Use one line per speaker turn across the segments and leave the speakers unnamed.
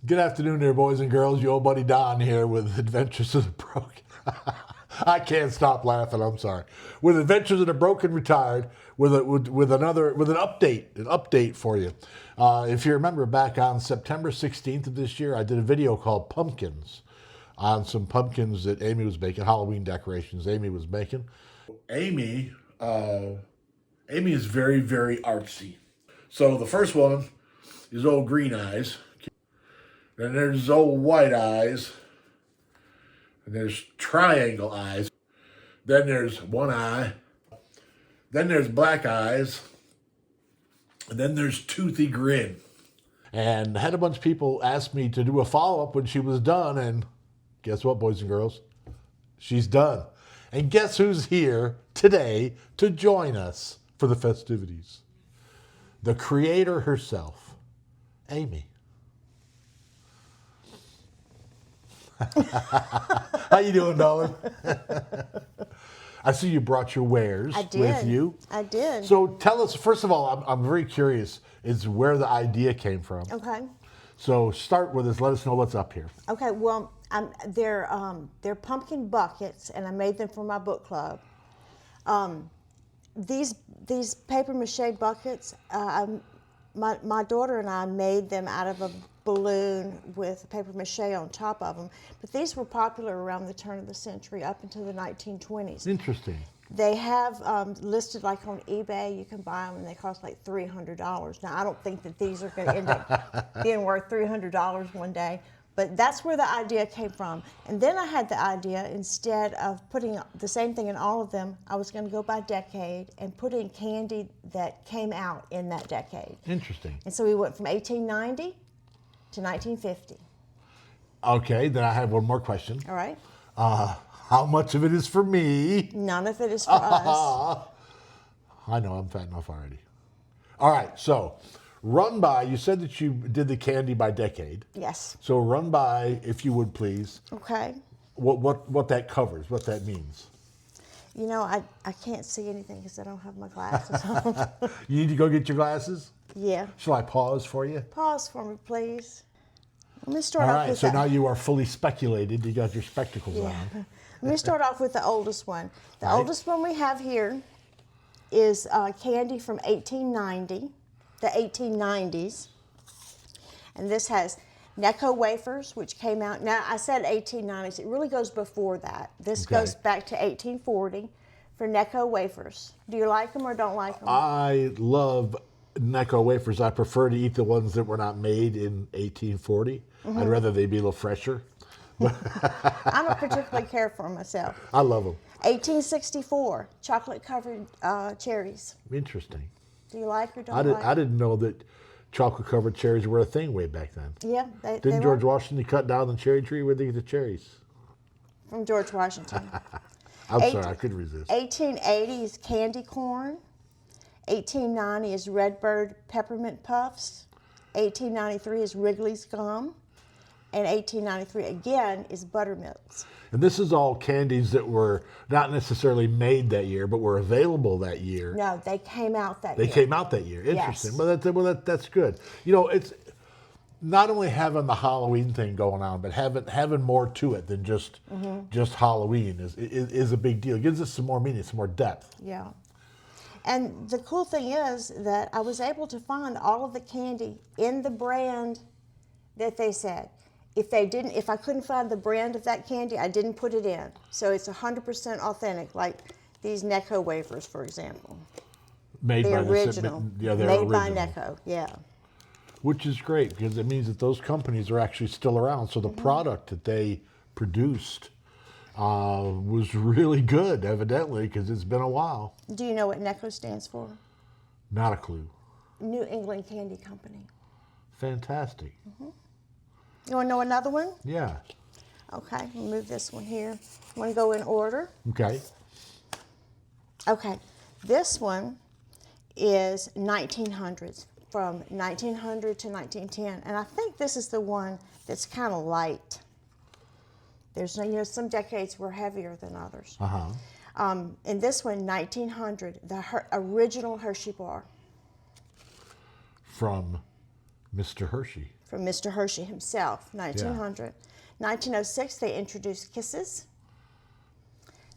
Good afternoon there, boys and girls. Your old buddy Don here with Adventures of the Broken. I can't stop laughing. I'm sorry. With Adventures of the Broken Retired, with an update for you. If you remember, back on September 16th of this year, I did a video called Pumpkins on some pumpkins that Amy was making, Halloween decorations Amy was making. Amy is very, very artsy. So the first one is old Green Eyes. Then there's old White Eyes. And there's Triangle Eyes. Then there's One Eye. Then there's Black Eyes. And then there's Toothy Grin. And I had a bunch of people ask me to do a follow-up when she was done. And guess what, boys and girls? She's done. And guess who's here today to join us for the festivities? The creator herself, Amy. How you doing, darling? I see you brought your wares with you.
I did.
So tell us, first of all, I'm very curious, is where the idea came from.
Okay. So
start with us. Let us know what's up here.
Okay. Well, they're pumpkin buckets, and I made them for my book club. These paper mache buckets, my daughter and I made them out of a balloon with paper mache on top of them. But these were popular around the turn of the century up until the 1920s.
Interesting.
They have listed like on eBay, you can buy them and they cost like $300. Now I don't think that these are going to end up being worth $300 one day, but that's where the idea came from. And then I had the idea, instead of putting the same thing in all of them, I was going to go by decade and put in candy that came out in that decade.
Interesting.
And so we went from 1890 to 1950.
Okay, then I have one more question.
All right.
How much of it is for me?
None of it is for us.
I know, I'm fat enough already. All right, so run by, you said that you did the candy by decade.
Yes.
So run by, if you would please,
Okay.
what that covers, what that means.
You know, I can't see anything because I don't have my glasses on.
You need to go get your glasses?
Yeah.
Shall I pause for you?
Pause for me, please. Let me start
All
off
right,
with
so now you are fully speculated. You got your spectacles on.
Let me start off with the oldest one. The
Right.
oldest one we have here is candy from 1890, the 1890s. And this has Necco wafers, which came out, now I said 1890s, it really goes before that. This
Okay.
goes back to 1840 for Necco wafers. Do you like them or don't like them?
I love Necco wafers. I prefer to eat the ones that were not made in 1840.
Mm-hmm.
I'd rather they be a little fresher.
I don't particularly care for them myself.
I love them.
1864, chocolate covered cherries.
Interesting.
Do you like or don't like?
I didn't know that chocolate covered cherries were a thing way back then.
Yeah, they
Didn't
were
George Washington cut down the cherry tree? Where'd they get the cherries?
from George Washington.
I'm sorry, I couldn't resist.
1880 is candy corn. 1890 is Redbird peppermint puffs. 1893 is Wrigley's gum. And 1893 again is buttermilks.
And this is all candies that were not necessarily made that year, but were available that year.
No, they came out that
They
year.
came out that year. Interesting.
Yes.
That's good. You know, it's not only having the Halloween thing going on, but having more to it than just Halloween is a big deal. It gives us some more meaning, some more depth.
Yeah. And the cool thing is that I was able to find all of the candy in the brand that they said. If I couldn't find the brand of that candy, I didn't put it in. So it's 100% authentic, like these Necco wafers, for example.
Made
The
by
original.
Yeah, they're
Made by
original.
Necco, yeah.
Which is great because it means that those companies are actually still around. So the product that they produced was really good, evidently, because it's been a while.
Do you know what Necco stands for?
Not a clue.
New England Candy Company.
Fantastic.
You want to know another one?
Yeah.
Okay, we'll move this one here. Want to go in order?
Okay.
Okay, this one is 1900s, from 1900 to 1910, and I think this is the one that's kind of light. There's, some decades were heavier than others. In this one, 1900, the original Hershey bar.
From Mr. Hershey.
from Mr. Hershey himself, 1900. 1906, they introduced Kisses.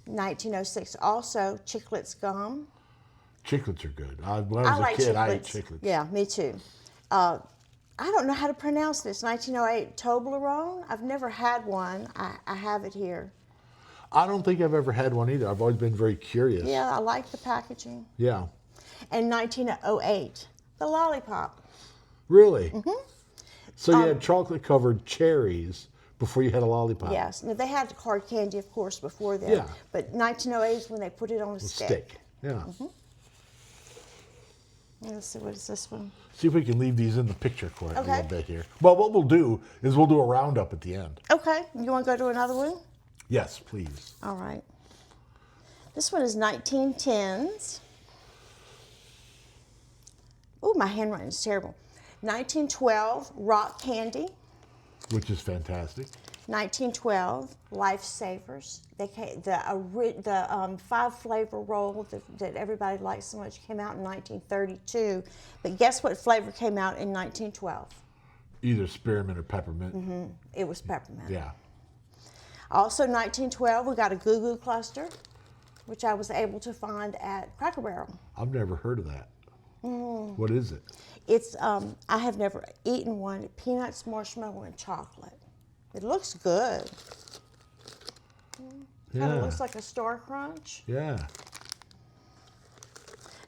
1906, also Chiclets gum.
Chiclets are good. When I was
like
a kid,
Chiclets.
I ate Chiclets.
Yeah, me too. I don't know how to pronounce this. 1908 Toblerone. I've never had one. I have it here.
I don't think I've ever had one either. I've always been very curious.
Yeah, I like the packaging.
Yeah.
And 1908, the Lollipop.
Really? Mm-hmm. So you had chocolate-covered cherries before you had a lollipop.
Yes. Now, they had hard candy, of course, before then.
Yeah.
But 1908 is when they put it on a stick.
Yeah.
Mm-hmm. Let's see, what is this one?
See if we can leave these in the picture quite a
Okay.
little bit here. Well, what we'll do is we'll do a roundup at the end.
Okay. You want to go to another one?
Yes, please.
All right. This one is 1910s. Oh, my handwriting is terrible. 1912, Rock Candy.
Which is fantastic.
1912, Lifesavers. They came, the 5-flavor roll that everybody likes so much came out in 1932. But guess what flavor came out in 1912?
Either spearmint or peppermint.
Mm-hmm. It was peppermint.
Yeah.
Also, 1912, we got a Goo Goo Cluster, which I was able to find at Cracker Barrel.
I've never heard of that. What is it?
It's I have never eaten one. Peanuts, marshmallow, and chocolate. It looks good. Kind of looks like a Star Crunch.
Yeah.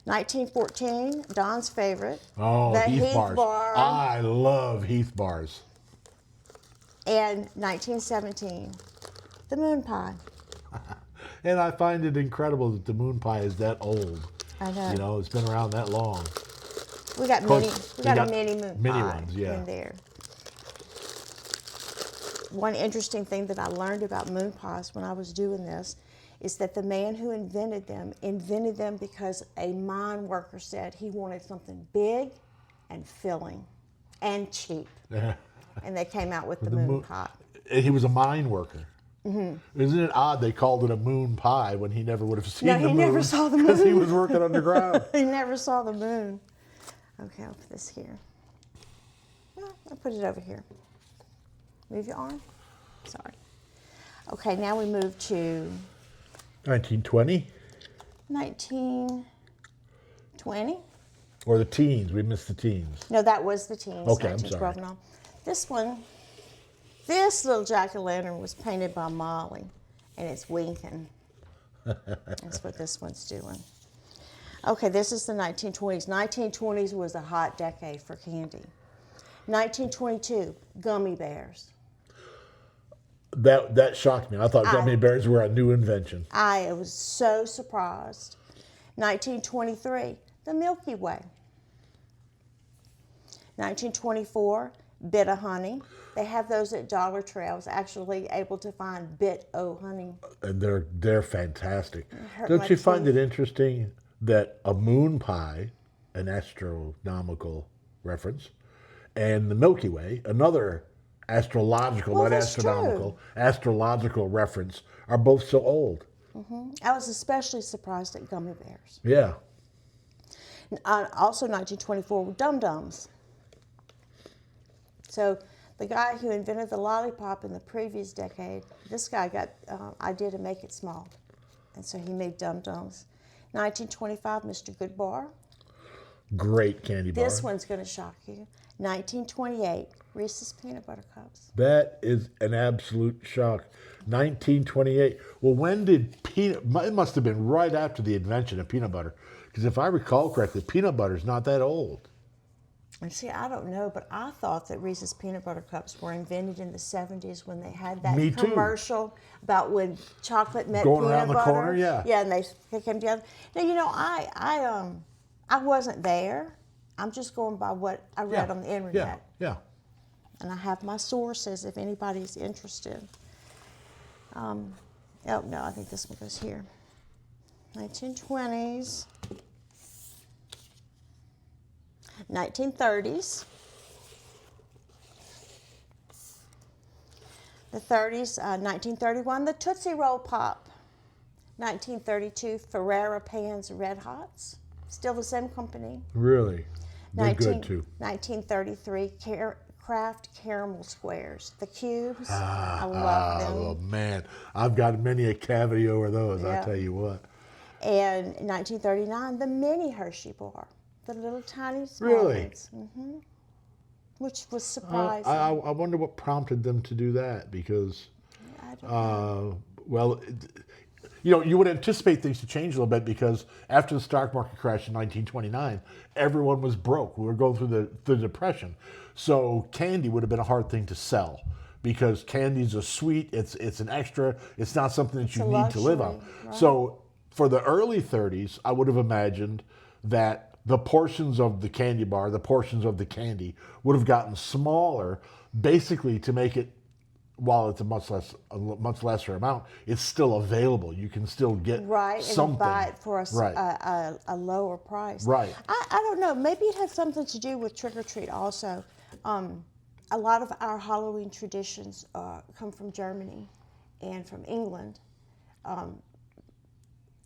1914, Don's favorite.
Oh,
the
Heath bars.
Bar.
I love Heath bars.
And 1917, the Moon Pie.
And I find it incredible that the moon pie is that old.
I know.
You know, it's been around that long.
We got
course,
mini. We got
you
a
got
mini moon
mini
pie
ones, yeah.
in there. One interesting thing that I learned about moon pies when I was doing this is that the man who invented them because a mine worker said he wanted something big and filling and cheap. And they came out with the moon pie.
He was a mine worker. Mm-hmm. Isn't it odd they called it a moon pie when he never would have seen the moon?
No, he never saw the moon.
Because he was working underground.
He never saw the moon. Okay, I'll put this here. Well, I'll put it over here. Move your arm. Sorry. Okay, now we move to
1920?
1920.
Or the teens. We missed the teens.
No, that was the teens.
Okay, I'm
1912
sorry.
and all. This one, this little jack-o'-lantern was painted by Molly, and it's winking. That's what this one's doing. Okay, this is the 1920s. 1920s was a hot decade for candy. 1922, gummy bears.
That shocked me. I thought gummy bears were a new invention.
I was so surprised. 1923, the Milky Way. 1924, Bit of Honey. They have those at Dollar Tree. I was actually able to find Bit O' Honey.
And they're fantastic.
hurt
Don't
my
you find
teeth.
it interesting that a moon pie, an astronomical reference, and the Milky Way, another astrological,
Well,
not
that's
astronomical, astrological reference, are both so old?
I was especially surprised at gummy bears.
Yeah.
Also 1924 were Dum Dums. So the guy who invented the lollipop in the previous decade, this guy got idea to make it small. And so he made Dum Dums. 1925, Mr. Goodbar.
Great candy bar.
This one's going to shock you. 1928, Reese's Peanut Butter Cups.
That is an absolute shock. 1928. Well, when did it must have been right after the invention of peanut butter. Because if I recall correctly, peanut butter is not that old.
And see, I don't know, but I thought that Reese's Peanut Butter Cups were invented in the 70s when they had that
Me too.
commercial about when chocolate met
Going
peanut
around the
butter.
corner, yeah.
Yeah, and they came together. Now, you know, I wasn't there. I'm just going by what I read on the internet.
Yeah.
And I have my sources if anybody's interested. Oh, no, I think this one goes here. 1920s. 1930s. The 30s, 1931, the Tootsie Roll Pop. 1932, Ferrero Pans Red Hots. Still the same company.
Really? They're good too.
1933, Kraft caramel squares, the cubes. I love them.
Oh man, I've got many a cavity over those.
Yeah.
I tell you what.
And in 1939, the mini Hershey bar, the little tiny small
Really?
ones, which was
I,
surprising.
I wonder what prompted them to do that because,
I don't know.
well, you would anticipate things to change a little bit because after the stock market crash in 1929, everyone was broke. We were going through the depression, so candy would have been a hard thing to sell because candy's a sweet. It's an extra. It's not something that you
a
need to live on.
luxury, right.
So for the early 30s, I would have imagined that the portions of the candy bar, the portions of the candy, would have gotten smaller, basically to make it, while it's a much lesser amount, it's still available. You can still get
Right,
something.
and buy it for
Right.
a lower price.
Right.
I don't know. Maybe it has something to do with trick or treat also. A lot of our Halloween traditions come from Germany and from England.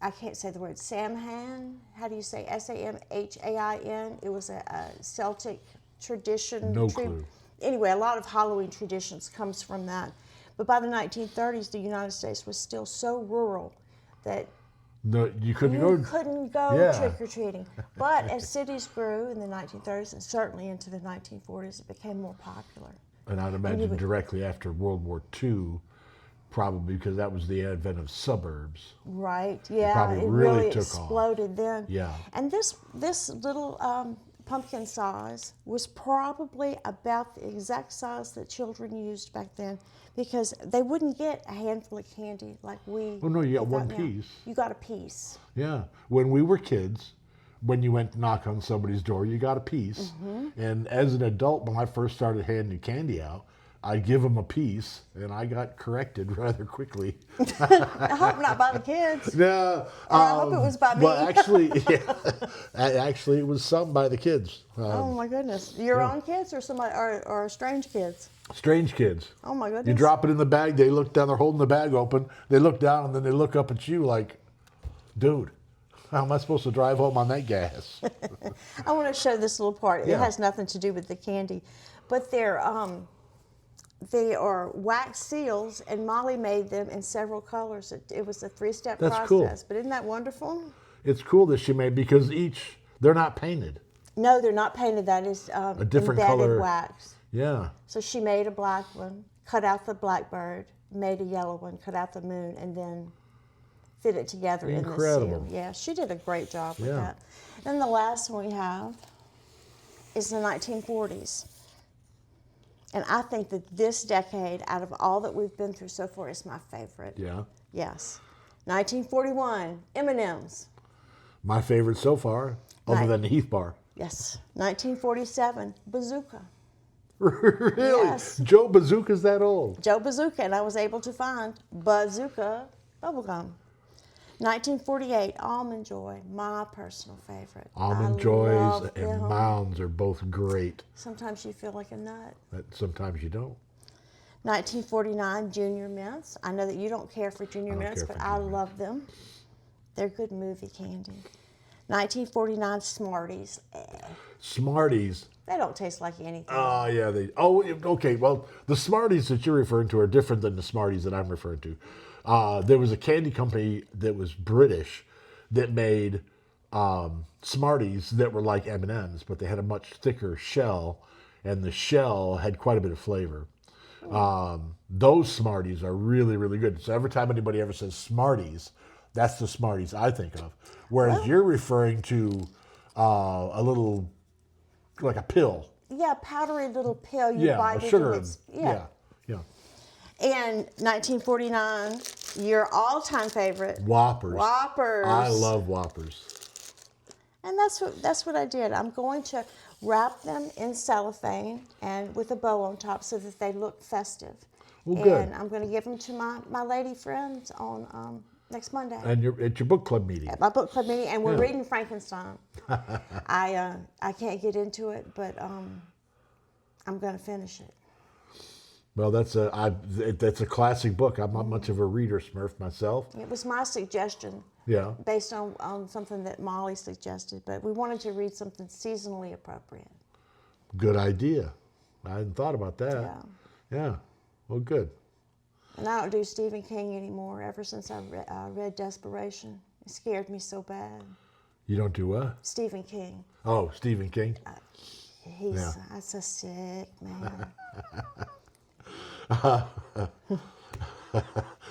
I can't say the word Samhain. How do you say Samhain? It was a Celtic tradition.
No clue.
Anyway, a lot of Halloween traditions comes from that. But by the 1930s, the United States was still so rural that
No, you couldn't
you
go.
couldn't go
Yeah.
trick-or-treating. But as cities grew in the 1930s and certainly into the 1940s, it became more popular.
And I'd imagine directly after World War II, probably because that was the advent of suburbs.
Right, yeah,
probably
it
really
really
took off.
exploded then.
Yeah.
And this little pumpkin size was probably about the exact size that children used back then because they wouldn't get a handful of candy like we.
Oh, no, you got
we
one
now.
piece.
You got a piece.
Yeah. When we were kids, when you went to knock on somebody's door, you got a piece. And as an adult, when I first started handing candy out, I'd give them a piece, and I got corrected rather quickly.
I hope not by the kids.
No,
I hope it was by me.
But actually, actually, it was some by the kids.
Oh my goodness! Your own kids or somebody or strange kids?
Strange kids.
Oh my goodness!
You drop it in the bag, they look down, they're holding the bag open, they look down, and then they look up at you like, dude, how am I supposed to drive home on that gas?
I want to show this little part. It
Yeah.
has nothing to do with the candy, but they are wax seals, and Molly made them in several colors. It was a 3-step
That's
process.
cool.
But isn't that wonderful?
It's cool that she made, because they're not painted.
No, they're not painted. That is
A different
embedded
color.
wax.
Yeah.
So she made a black one, cut out the blackbird, made a yellow one, cut out the moon, and then fit it together in the
Incredible.
seal. Yeah, she did a great job with
Yeah.
that. Then the last one we have is the 1940s. And I think that this decade, out of all that we've been through so far, is my favorite.
Yeah.
Yes. 1941, M&M's.
My favorite so far, other
Right.
than the Heath Bar.
Yes. 1947, Bazooka.
Really?
Yes.
Joe Bazooka's that old?
Joe Bazooka, and I was able to find Bazooka bubblegum. 1948, Almond Joy, my personal favorite.
Almond
I
Joys
love
and
them.
Mounds are both great.
Sometimes you feel like a nut.
But sometimes you don't.
1949, Junior Mints. I know that you don't care for Junior
I don't
Mints,
care
but
for
I
Junior
love them. They're good movie candy. 1949, Smarties.
Smarties.
They don't taste like anything.
Oh, yeah. Okay. Well, the Smarties that you're referring to are different than the Smarties that I'm referring to. There was a candy company that was British that made Smarties that were like M&Ms, but they had a much thicker shell, and the shell had quite a bit of flavor. Those Smarties are really, really good. So every time anybody ever says Smarties, that's the Smarties I think of. Whereas you're referring to a little, like a pill.
Yeah, powdery little pill you
Yeah,
bite
a sugar.
into. Yeah.
Yeah.
And 1949, your all-time favorite,
Whoppers.
Whoppers.
I love Whoppers.
And that's what I did. I'm going to wrap them in cellophane and with a bow on top so that they look festive.
Well, good.
And I'm going to give them to my lady friends on next Monday
And at your book club meeting.
at my book club meeting, and we're
Yeah.
reading Frankenstein. I can't get into it, but I'm going to finish it.
Well, that's a classic book. I'm not much of a reader, Smurf, myself.
It was my suggestion
Yeah.
based on something that Molly suggested, but we wanted to read something seasonally appropriate.
Good idea. I hadn't thought about that.
Yeah.
Yeah. Well, good.
And I don't do Stephen King anymore ever since I read Desperation. It scared me so bad.
You don't do what?
Stephen King.
Oh, Stephen King.
That's a sick man.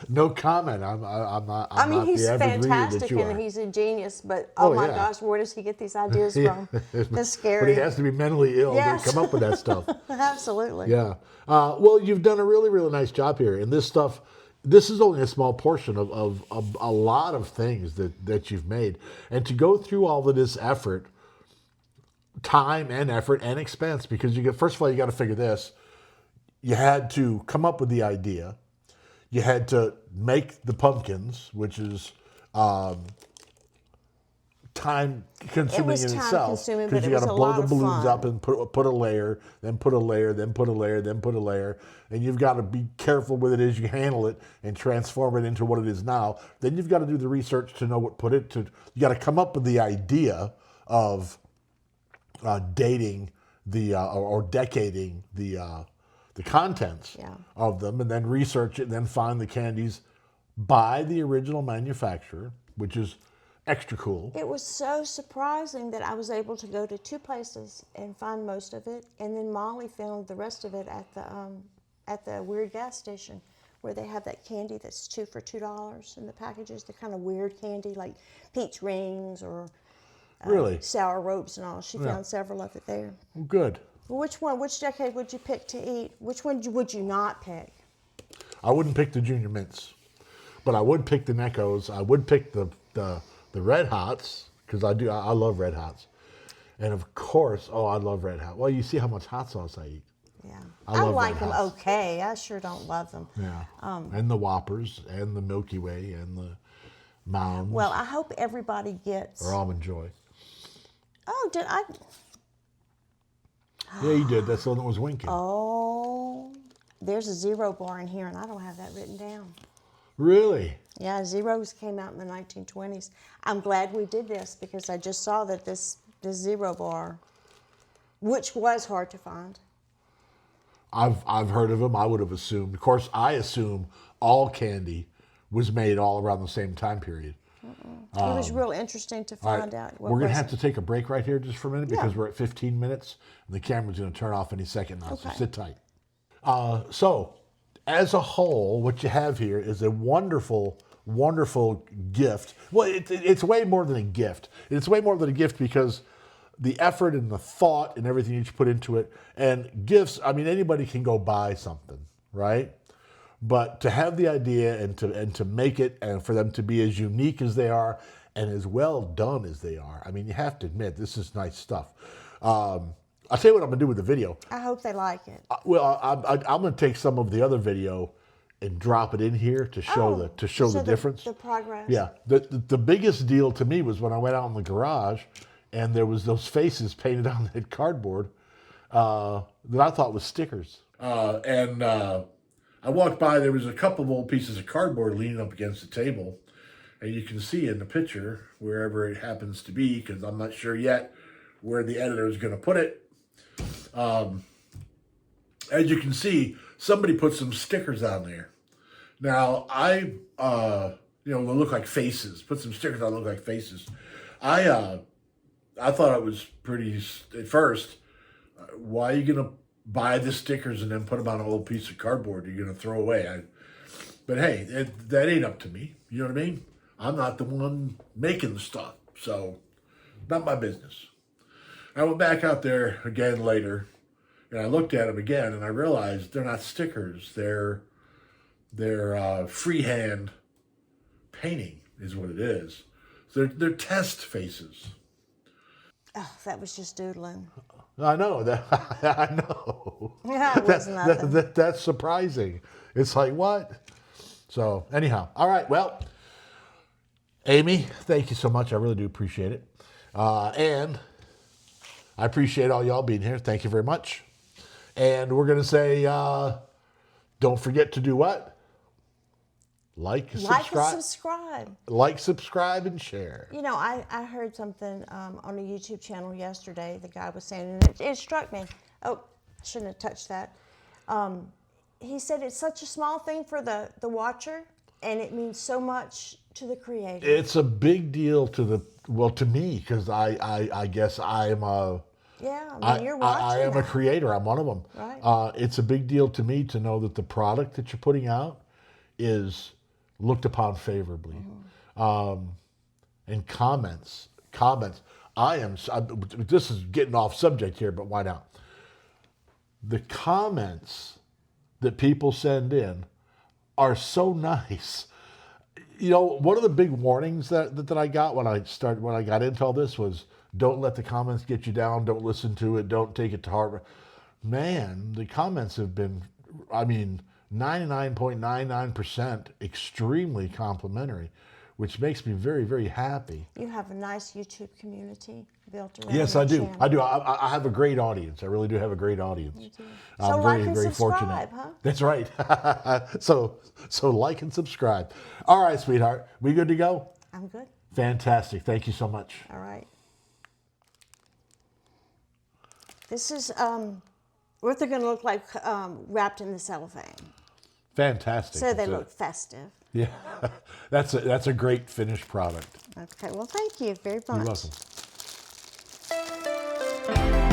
No comment. I'm not. I'm not
He's
the avid reader that
fantastic
you
and
are.
he's a genius, but oh my
yeah.
gosh, where does he get these ideas from? That's
But
scary.
he has to be mentally ill
Yes.
to come up with that stuff.
Absolutely.
Yeah. Well, you've done a really, really nice job here. And this stuff, this is only a small portion of a lot of things that you've made. And to go through all of this effort, time and effort and expense, because first of all, you got to figure this. You had to come up with the idea. You had to make the pumpkins, which is time consuming
It was
in
time
itself,
consuming,
because
but
you
it
got to
was a
blow
lot
the
of
balloons
fun.
up and put a layer, then put a layer, then put a layer, then put a layer, and you've got to be careful with it as you handle it and transform it into what it is now. Then you've got to do the research to know what you got to come up with the idea of dating or decading the contents
Yeah.
of them, and then research it, and then find the candies by the original manufacturer, which is extra cool.
It was so surprising that I was able to go to 2 places and find most of it, and then Molly found the rest of it at the weird gas station, where they have that candy that's 2 for $2 in the packages. The kind of weird candy like peach rings or
Really?
sour ropes and all. She found several of it there.
Good.
Well, which decade would you pick to eat? Which one would you not pick?
I wouldn't pick the Junior Mints, but I would pick the Neckos. I would pick the Red Hots, because I love Red Hots. And of course, I love Red Hot. Well, you see how much hot sauce I eat.
Yeah.
I
I
love
like
Red
them
Hots.
okay. I sure don't love them.
Yeah. And the Whoppers, and the Milky Way, and the Mounds,
Well, I hope everybody gets.
or Almond Joy.
Oh, did I?
Yeah, you did. That's the one that was winking.
Oh, there's a Zero bar in here, and I don't have that written down.
Really?
Yeah, Zeros came out in the 1920s. I'm glad we did this because I just saw that this Zero bar, which was hard to find.
I've heard of them. I would have assumed. Of course, I assume all candy was made all around the same time period.
It was real interesting to
All right,
find out.
we're going to have to take a break right here just for a minute, because
Yeah.
we're at 15 minutes and the camera's going to turn off any second now. So
Okay.
sit tight. So, as a whole, what you have here is a wonderful, wonderful gift. Well, it's way more than a gift. It's way more than a gift because the effort and the thought and everything that you put into it. And gifts, I mean, anybody can go buy something, right? But to have the idea and to make it, and for them to be as unique as they are and as well done as they are, I mean, you have to admit, this is nice stuff. I'll tell you what I'm going to do with the video.
I hope they like it.
I'm going to take some of the other video and drop it in here to show the difference.
The progress.
Yeah, the biggest deal to me was when I went out in the garage and there was those faces painted on that cardboard that I thought was stickers. I walked by, there was a couple of old pieces of cardboard leaning up against the table. And you can see in the picture, wherever it happens to be, because I'm not sure yet where the editor is going to put it. As you can see, somebody put some stickers on there. Now, they look like faces. Put some stickers on that look like faces. I thought it was pretty, at first, why are you going to buy the stickers and then put them on an old piece of cardboard you're going to throw away? But hey, that ain't up to me. You know what I mean? I'm not the one making the stuff, so not my business. I went back out there again later, and I looked at them again, and I realized they're not stickers. They're freehand painting is what it is. So they're test faces.
Oh, that was just doodling.
I know that. I know.
Yeah, it was nothing.
That's surprising. It's like, what? So anyhow, all right. Well, Amy, thank you so much. I really do appreciate it, and I appreciate all y'all being here. Thank you very much. And we're gonna say, don't forget to do what? Like,
Like and subscribe.
Like, subscribe, and share.
You know, I heard something on a YouTube channel yesterday. The guy was saying, and it struck me. Oh, shouldn't have touched that. He said it's such a small thing for the watcher, and it means so much to the creator.
It's a big deal to me, because I guess I'm a.
Yeah, I mean, you're watching.
I am a
that.
creator. I'm one of them.
Right.
It's a big deal to me to know that the product that you're putting out is looked upon favorably. And comments. This is getting off subject here, but why not? The comments that people send in are so nice. You know, one of the big warnings that I got when I got into all this was, don't let the comments get you down. Don't listen to it. Don't take it to heart. Man, the comments have been, 99.99% extremely complimentary, which makes me very, very happy.
You have a nice YouTube community built around.
Yes,
your
I do.
channel.
I do. I have a great audience. I really do have a great audience.
You do.
I'm
So
very,
like and
very
subscribe,
fortunate.
huh?
That's right. So like and subscribe. All right, sweetheart. We good to go?
I'm good.
Fantastic. Thank you so much.
All right. This is what they're going to look like wrapped in the cellophane.
Fantastic.
So they
That's it.
look festive.
Yeah, that's a great finished product.
Okay, well, thank you very much.
You're welcome.